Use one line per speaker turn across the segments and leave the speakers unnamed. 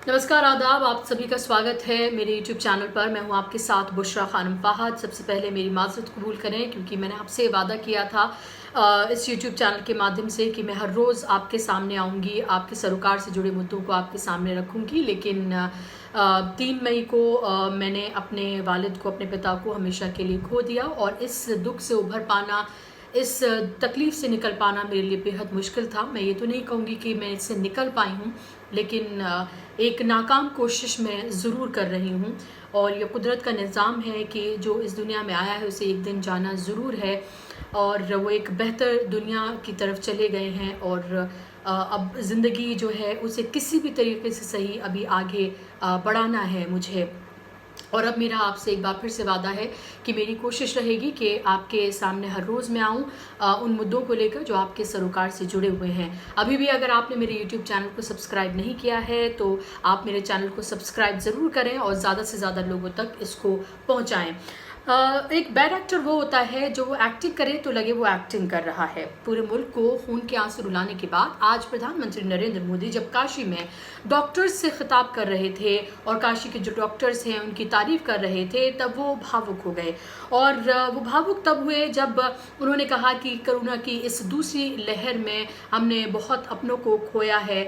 नमस्कार, आदाब। आप सभी का स्वागत है मेरे यूट्यूब चैनल पर। मैं हूं आपके साथ बुशरा खानम फ़ाहद। सबसे पहले मेरी माज़रत कबूल करें क्योंकि मैंने आपसे वादा किया था इस यूट्यूब चैनल के माध्यम से कि मैं हर रोज़ आपके सामने आऊँगी, आपके सरोकार से जुड़े मुद्दों को आपके सामने रखूँगी। लेकिन 3 मई को मैंने अपने वालिद को, अपने पिता को हमेशा के लिए खो दिया और इस दुख से उभर पाना, इस तकलीफ़ से निकल पाना मेरे लिए बेहद मुश्किल था। मैं ये तो नहीं कहूँगी कि मैं इससे निकल पाई हूँ, लेकिन एक नाकाम कोशिश मैं ज़रूर कर रही हूँ और ये कुदरत का निज़ाम है कि जो इस दुनिया में आया है उसे एक दिन जाना ज़रूर है और वो एक बेहतर दुनिया की तरफ चले गए हैं और अब ज़िंदगी जो है उसे किसी भी तरीके से सही अभी आगे बढ़ाना है मुझे। और अब मेरा आपसे एक बार फिर से वादा है कि मेरी कोशिश रहेगी कि आपके सामने हर रोज़ मैं आऊँ उन मुद्दों को लेकर जो आपके सरोकार से जुड़े हुए हैं। अभी भी अगर आपने मेरे यूट्यूब चैनल को सब्सक्राइब नहीं किया है तो आप मेरे चैनल को सब्सक्राइब ज़रूर करें और ज़्यादा से ज़्यादा लोगों तक इसको पहुँचाएँ। एक बैड एक्टर वो होता है जो एक्टिंग करे तो लगे वो एक्टिंग कर रहा है। पूरे मुल्क को खून के आंसू रुलाने के बाद आज प्रधानमंत्री नरेंद्र मोदी जब काशी में डॉक्टर्स से खिताब कर रहे थे और काशी के जो डॉक्टर्स हैं उनकी तारीफ कर रहे थे, तब वो भावुक हो गए। और वो भावुक तब हुए जब उन्होंने कहा कि कोरोना की इस दूसरी लहर में हमने बहुत अपनों को खोया है।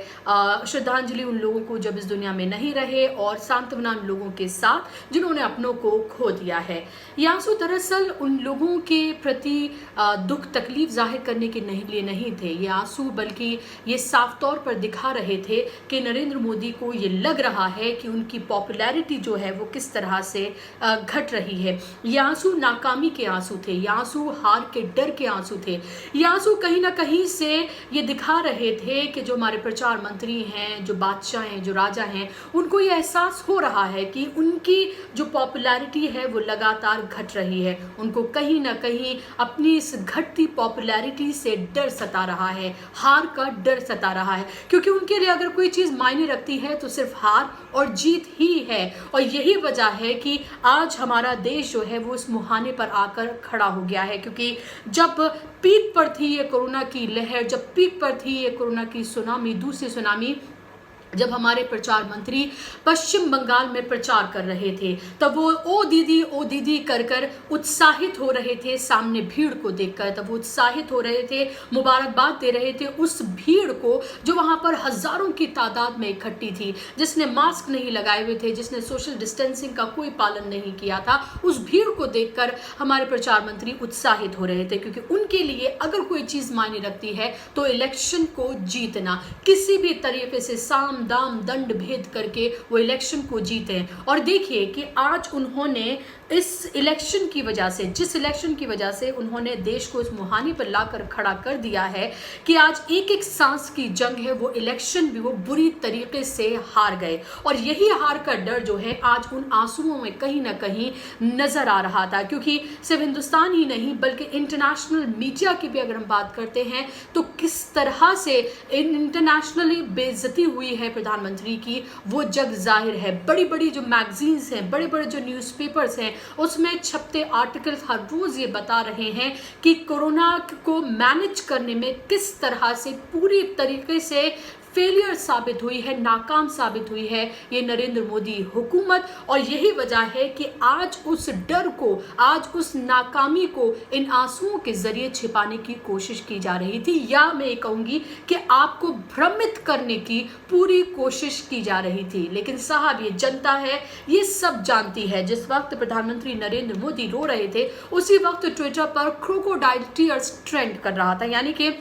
श्रद्धांजलि उन लोगों को जब इस दुनिया में नहीं रहे और सांत्वना उन लोगों के साथ जिन्होंने अपनों को खो दिया है। ये आंसू दरअसल उन लोगों के प्रति दुख तकलीफ जाहिर करने के लिए नहीं थे। ये आंसू बल्कि ये साफ तौर पर दिखा रहे थे कि नरेंद्र मोदी को ये लग रहा है कि उनकी पॉपुलैरिटी जो है वो किस तरह से घट रही है। ये आंसू नाकामी के आंसू थे, ये आंसू हार के डर के आंसू थे। ये आंसू कहीं ना कहीं से ये दिखा रहे थे कि जो हमारे प्रचार मंत्री हैं, जो बादशाह हैं, जो राजा हैं, उनको ये एहसास हो रहा है कि उनकी जो पॉपुलैरिटी है वो लगातार घट रही है। उनको कहीं ना कहीं अपनी इस घटती पॉपुलैरिटी से डर सता रहा है, हार का डर सता रहा है, क्योंकि उनके लिए अगर कोई चीज़ मायने रखती है तो सिर्फ हार और जीत ही है। और यही वजह है कि आज हमारा देश जो है वो इस मुहाने पर आकर खड़ा हो गया है, क्योंकि जब पीक पर थी ये कोरोना की लहर, जब पीक पर थी ये कोरोना की सुनामी, दूसरी सुनामी, जब हमारे प्रचार मंत्री पश्चिम बंगाल में प्रचार कर रहे थे, तब वो ओ दीदी कर कर उत्साहित हो रहे थे सामने भीड़ को देखकर। तब वो उत्साहित हो रहे थे, मुबारकबाद दे रहे थे उस भीड़ को जो वहां पर हजारों की तादाद में इकट्ठी थी, जिसने मास्क नहीं लगाए हुए थे, जिसने सोशल डिस्टेंसिंग का कोई पालन नहीं किया था। उस भीड़ को देखकर हमारे प्रचार मंत्री उत्साहित हो रहे थे, क्योंकि उनके लिए अगर कोई चीज मायने रखती है तो इलेक्शन को जीतना, किसी भी तरीके से साम दाम दंड भेद करके वो इलेक्शन को जीते हैं। और देखिए कि आज उन्होंने इस इलेक्शन की वजह से, जिस इलेक्शन की वजह से उन्होंने देश को इस मुहाने पर लाकर खड़ा कर दिया है कि आज एक एक सांस की जंग है, वो इलेक्शन भी वो बुरी तरीके से हार गए। और यही हार का डर जो है आज उन आंसुओं में कहीं ना कहीं नजर आ रहा था, क्योंकि सिर्फ हिंदुस्तान ही नहीं बल्कि इंटरनेशनल मीडिया की भी अगर हम बात करते हैं तो किस तरह से इंटरनेशनली बेइज्जती हुई है प्रधानमंत्री की, वो जग जाहिर है। बड़ी बड़ी जो मैगजीन्स हैं, बड़े बड़े जो न्यूज़पेपर्स हैं, उसमें छपते आर्टिकल्स हर रोज ये बता रहे हैं कि कोरोना को मैनेज करने में किस तरह से पूरी तरीके से फेलियर साबित हुई है, नाकाम साबित हुई है ये नरेंद्र मोदी हुकूमत। और यही वजह है कि आज उस डर को, आज उस नाकामी को इन आंसुओं के जरिए छिपाने की कोशिश की जा रही थी, या मैं कहूंगी कि आपको भ्रमित करने की पूरी कोशिश की जा रही थी। लेकिन साहब, ये जनता है, ये सब जानती है। जिस वक्त प्रधानमंत्री नरेंद्र मोदी रो रहे थे उसी वक्त ट्विटर पर क्रोकोडाइल टीयर्स ट्रेंड कर रहा था, यानी कि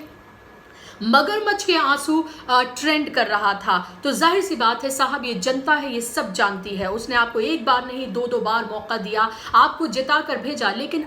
मगरमच्छ के आंसू ट्रेंड कर रहा था। तो जाहिर सी बात है साहब, ये जनता है, ये सब जानती है। उसने आपको एक बार नहीं दो बार मौका दिया, आपको जिता कर भेजा, लेकिन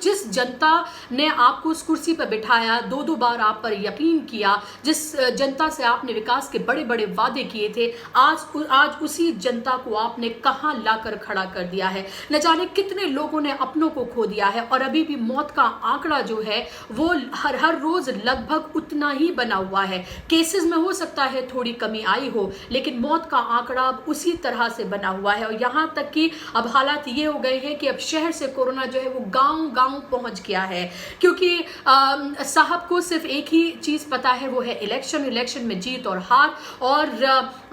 जिस जनता ने आपको उस कुर्सी पर बिठाया, दो बार आप पर यकीन किया, जिस जनता से आपने विकास के बड़े बड़े वादे किए थे, आज उसी जनता को आपने कहां लाकर खड़ा कर दिया है। न जाने कितने लोगों ने अपनों को खो दिया है और अभी भी मौत का आंकड़ा जो है वो हर रोज लगभग उतना ही बना हुआ है। केसेस में हो सकता है थोड़ी कमी आई हो, लेकिन मौत का आंकड़ा अब उसी तरह से बना हुआ है। और यहाँ तक कि अब हालात ये हो गए हैं कि अब शहर से कोरोना जो है वो गांव-गांव पहुंच गया है, क्योंकि साहब को सिर्फ एक ही चीज पता है, वो है इलेक्शन में जीत और हार। और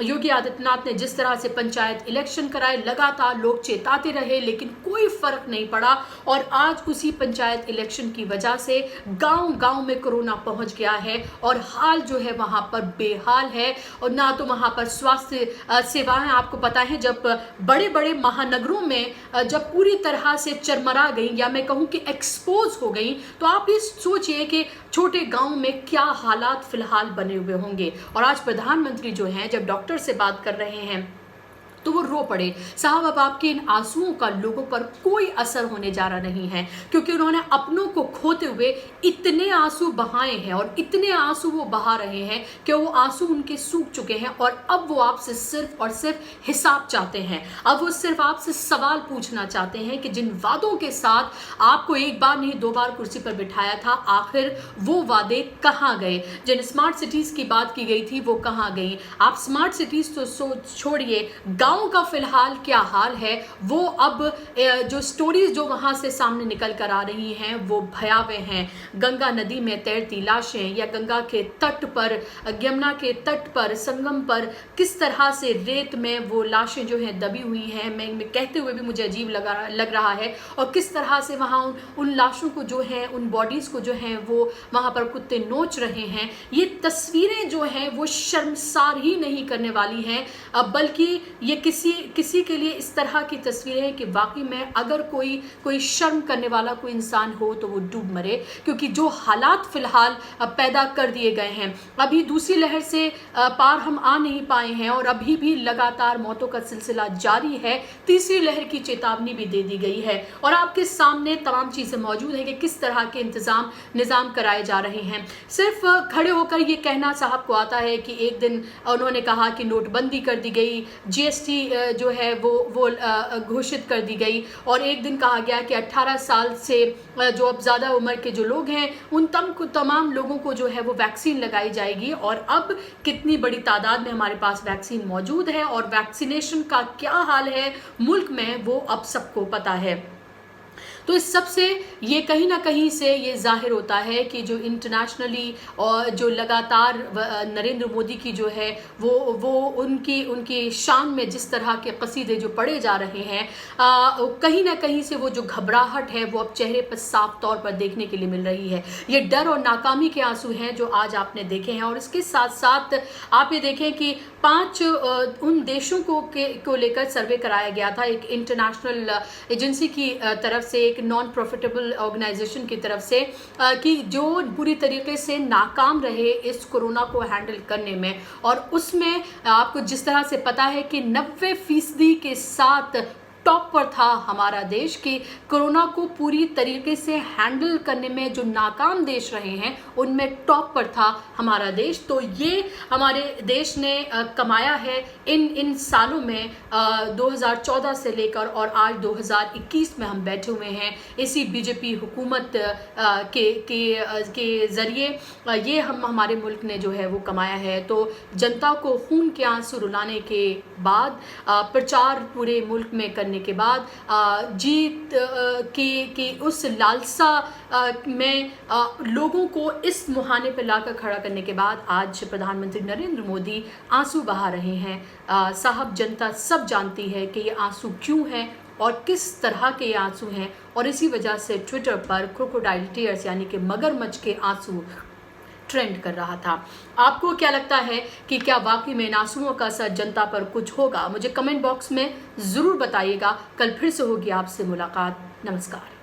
योगी आदित्यनाथ ने जिस तरह से पंचायत इलेक्शन कराए, लगातार लोग चेताते रहे, लेकिन कोई फर्क नहीं पड़ा। और आज उसी पंचायत इलेक्शन की वजह से गांव-गांव में कोरोना पहुंच गया है और हाल जो है वहां पर बेहाल है। और ना तो वहां पर स्वास्थ्य सेवाएं, आपको पता है जब बड़े बड़े महानगरों में जब पूरी तरह से चरमरा गई, या मैं कहूं कि एक्सपोज हो गई, तो आप ये सोचिए कि छोटे गांव में क्या हालात फिलहाल बने हुए होंगे। और आज प्रधानमंत्री जो हैं जब डॉक्टर से बात कर रहे हैं तो वो रो पड़े। साहब, अब आपके इन आंसुओं का लोगों पर कोई असर होने जा रहा नहीं है, क्योंकि उन्होंने अपनों को खोते हुए इतने आंसू बहाए हैं और इतने आंसू वो बहा रहे हैं कि वो आंसू उनके सूख चुके हैं। और अब वो आपसे सिर्फ और सिर्फ हिसाब चाहते हैं। अब वो सिर्फ आपसे सवाल पूछना चाहते हैं कि जिन वादों के साथ आपको एक बार नहीं 2 बार कुर्सी पर बिठाया था, आखिर वो वादे कहाँ गए? जिन स्मार्ट सिटीज की बात की गई थी वो कहाँ गई? आप स्मार्ट सिटीज तो छोड़िए, गांव का फिलहाल क्या हाल है वो अब जो स्टोरीज जो वहां से सामने निकल कर आ रही हैं वो भयावह हैं। गंगा नदी में तैरती लाशें, या गंगा के तट पर, यमुना के तट पर, संगम पर किस तरह से रेत में वो लाशें जो हैं दबी हुई हैं, मैं कहते हुए भी मुझे अजीब लग रहा है। और किस तरह से वहां उन लाशों को जो है, उन बॉडीज को जो है वो वहां पर कुत्ते नोच रहे हैं। ये तस्वीरें जो हैं वो शर्मसार ही नहीं करने वाली हैं, बल्कि ये किसी के लिए इस तरह की तस्वीरें हैं कि वाकई में अगर कोई शर्म करने वाला कोई इंसान हो तो वो डूब मरे, क्योंकि जो हालात फिलहाल पैदा कर दिए गए हैं। अभी दूसरी लहर से पार हम आ नहीं पाए हैं और अभी भी लगातार मौतों का सिलसिला जारी है। तीसरी लहर की चेतावनी भी दे दी गई है और आपके सामने तमाम चीजें मौजूद हैं कि किस तरह के निजाम कराए जा रहे हैं। सिर्फ खड़े होकर ये कहना साहब को आता है कि एक दिन उन्होंने कहा कि नोटबंदी कर दी गई, जीएसटी जो है वो घोषित कर दी गई, और एक दिन कहा गया कि 18 साल से जो अब ज़्यादा उम्र के जो लोग हैं उन तमाम लोगों को जो है वो वैक्सीन लगाई जाएगी। और अब कितनी बड़ी तादाद में हमारे पास वैक्सीन मौजूद है और वैक्सीनेशन का क्या हाल है मुल्क में वो अब सबको पता है। तो इस सब से ये कहीं ना कहीं से ये जाहिर होता है कि जो इंटरनेशनली और जो लगातार नरेंद्र मोदी की जो है वो उनकी शान में जिस तरह के कसीदे जो पढ़े जा रहे हैं, कहीं ना कहीं से वो जो घबराहट है वो अब चेहरे पर साफ तौर पर देखने के लिए मिल रही है। ये डर और नाकामी के आंसू हैं जो आज आपने देखे हैं। और इसके साथ साथ आप ये देखें कि 5 उन देशों को लेकर सर्वे कराया गया था, एक इंटरनेशनल एजेंसी की तरफ से, एक नॉन प्रॉफिटेबल ऑर्गेनाइजेशन की तरफ से, कि जो पूरी तरीके से नाकाम रहे इस कोरोना को हैंडल करने में। और उसमें आपको जिस तरह से पता है कि 90% के साथ टॉप पर था हमारा देश, कि कोरोना को पूरी तरीके से हैंडल करने में जो नाकाम देश रहे हैं उनमें टॉप पर था हमारा देश। तो ये हमारे देश ने कमाया है इन सालों में, 2014 से लेकर और आज 2021 में हम बैठे हुए हैं इसी बीजेपी हुकूमत के ज़रिए ये हमारे मुल्क ने जो है वो कमाया है। तो जनता को खून के आंसू रुलाने के बाद, प्रचार पूरे मुल्क में करने के बाद, जीत की उस लालसा में लोगों को इस मुहाने पर लाकर खड़ा करने के बाद आज प्रधानमंत्री नरेंद्र मोदी आंसू बहा रहे हैं। साहब, जनता सब जानती है कि ये आंसू क्यों हैं और किस तरह के आंसू हैं, और इसी वजह से ट्विटर पर क्रोकोडाइल टीयर्स यानी कि मगरमच्छ के आंसू ट्रेंड कर रहा था। आपको क्या लगता है कि क्या वाकई में इन आंसुओं का असर जनता पर कुछ होगा? मुझे कमेंट बॉक्स में ज़रूर बताइएगा। कल फिर से होगी आपसे मुलाकात। नमस्कार।